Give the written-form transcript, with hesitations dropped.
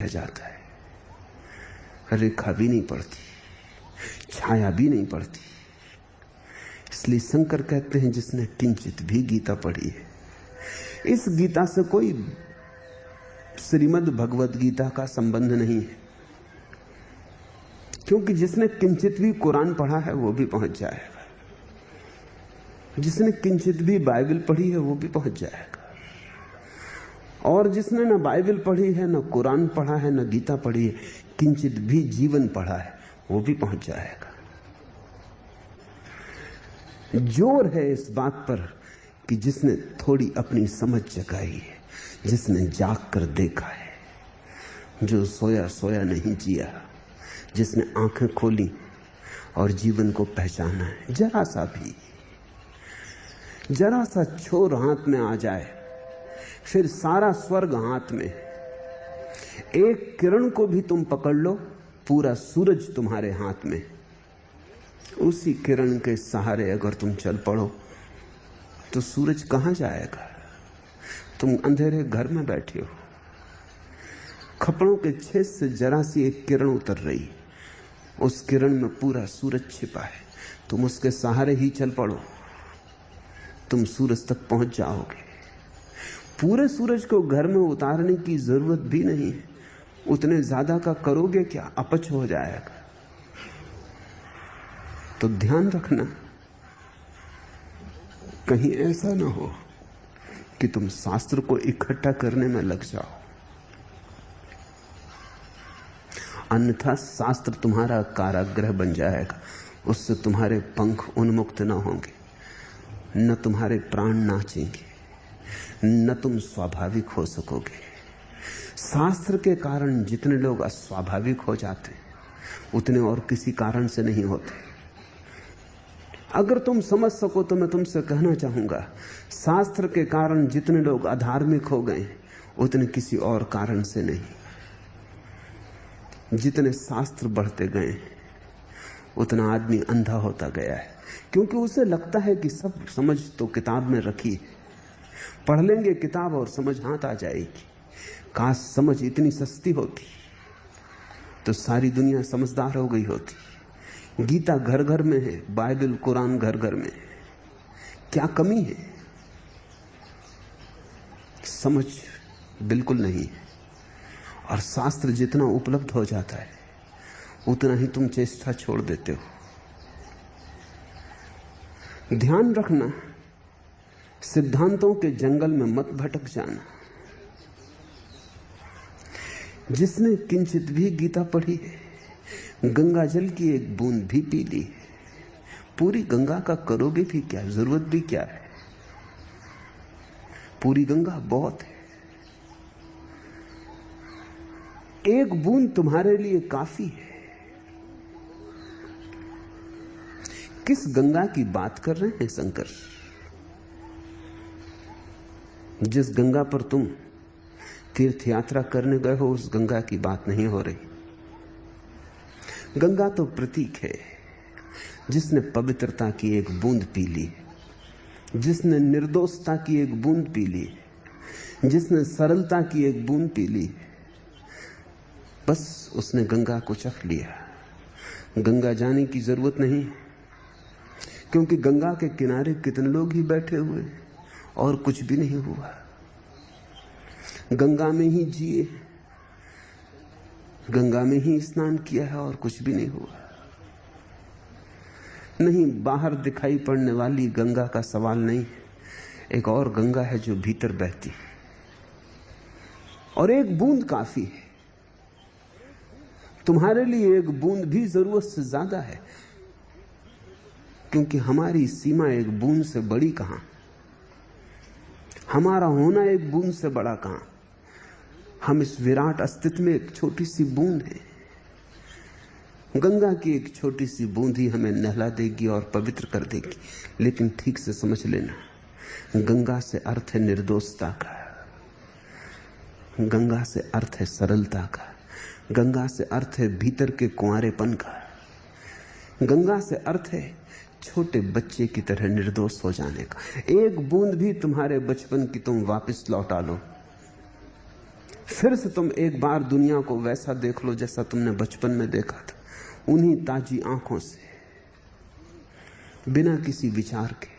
जाता है, रेखा भी नहीं पड़ती, छाया भी नहीं पड़ती। इसलिए शंकर कहते हैं जिसने किंचित भी गीता पढ़ी है, इस गीता से कोई श्रीमद् भगवत गीता का संबंध नहीं है, क्योंकि जिसने किंचित भी कुरान पढ़ा है वो भी पहुंच जाएगा, जिसने किंचित भी बाइबल पढ़ी है वो भी पहुंच जाएगा, और जिसने न बाइबल पढ़ी है, न कुरान पढ़ा है, न गीता पढ़ी है, किंचित भी जीवन पढ़ा है, वो भी पहुंच जाएगा। जोर है इस बात पर कि जिसने थोड़ी अपनी समझ जगाई है, जिसने जाग कर देखा है, जो सोया सोया नहीं जिया, जिसने आंखें खोली और जीवन को पहचाना है। जरा सा छोर हाथ में आ जाए, फिर सारा स्वर्ग हाथ में। एक किरण को भी तुम पकड़ लो, पूरा सूरज तुम्हारे हाथ में। उसी किरण के सहारे अगर तुम चल पड़ो तो सूरज कहां जाएगा? तुम अंधेरे घर में बैठे हो, खपड़ों के छेद से जरा सी एक किरण उतर रही, उस किरण में पूरा सूरज छिपा है। तुम उसके सहारे ही चल पड़ो, तुम सूरज तक पहुंच जाओगे। पूरे सूरज को घर में उतारने की जरूरत भी नहीं है, उतने ज्यादा का करोगे क्या, अपच हो जाएगा। तो ध्यान रखना, कहीं ऐसा ना हो कि तुम शास्त्र को इकट्ठा करने में लग जाओ, अन्यथा शास्त्र तुम्हारा कारागृह बन जाएगा। उससे तुम्हारे पंख उन्मुक्त न होंगे, न तुम्हारे प्राण नाचेंगे, न तुम स्वाभाविक हो सकोगे। शास्त्र के कारण जितने लोग अस्वाभाविक हो जाते उतने और किसी कारण से नहीं होते। अगर तुम समझ सको तो मैं तुमसे कहना चाहूंगा, शास्त्र के कारण जितने लोग अधार्मिक हो गए उतने किसी और कारण से नहीं। जितने शास्त्र बढ़ते गए उतना आदमी अंधा होता गया है, क्योंकि उसे लगता है कि सब समझ तो किताब में रखी है, पढ़ लेंगे किताब और समझ हाथ आ जाएगी। काश समझ इतनी सस्ती होती तो सारी दुनिया समझदार हो गई होती। गीता घर घर में है, बाइबल कुरान घर घर में है, क्या कमी है? समझ बिल्कुल नहीं है। और शास्त्र जितना उपलब्ध हो जाता है उतना ही तुम चेष्टा छोड़ देते हो। ध्यान रखना, सिद्धांतों के जंगल में मत भटक जाना। जिसने किंचित भी गीता पढ़ी है, गंगा जल की एक बूंद भी पी ली, पूरी गंगा का करोगे भी क्या, जरूरत भी क्या है? पूरी गंगा बहुत है, एक बूंद तुम्हारे लिए काफी है। किस गंगा की बात कर रहे हैं शंकर? जिस गंगा पर तुम तीर्थ यात्रा करने गए हो उस गंगा की बात नहीं हो रही। गंगा तो प्रतीक है। जिसने पवित्रता की एक बूंद पी ली, जिसने निर्दोषता की एक बूंद पी ली, जिसने सरलता की एक बूंद पी ली, बस उसने गंगा को चख लिया। गंगा जाने की जरूरत नहीं, क्योंकि गंगा के किनारे कितने लोग ही बैठे हुए और कुछ भी नहीं हुआ। गंगा में ही जिए, गंगा में ही स्नान किया है और कुछ भी नहीं हुआ। नहीं, बाहर दिखाई पड़ने वाली गंगा का सवाल नहीं, एक और गंगा है जो भीतर बहती, और एक बूंद काफी है। तुम्हारे लिए एक बूंद भी जरूरत से ज्यादा है, क्योंकि हमारी सीमा एक बूंद से बड़ी कहां, हमारा होना एक बूंद से बड़ा कहां। हम इस विराट अस्तित्व में एक छोटी सी बूंद है। गंगा की एक छोटी सी बूंद ही हमें नहला देगी और पवित्र कर देगी। लेकिन ठीक से समझ लेना, गंगा से अर्थ है निर्दोषता का, गंगा से अर्थ है सरलता का, गंगा से अर्थ है भीतर के कुंवारेपन का, गंगा से अर्थ है छोटे बच्चे की तरह निर्दोष हो जाने का। एक बूंद भी तुम्हारे बचपन की तुम वापस लौटा लो, फिर से तुम एक बार दुनिया को वैसा देख लो जैसा तुमने बचपन में देखा था, उन्हीं ताजी आंखों से, बिना किसी विचार के।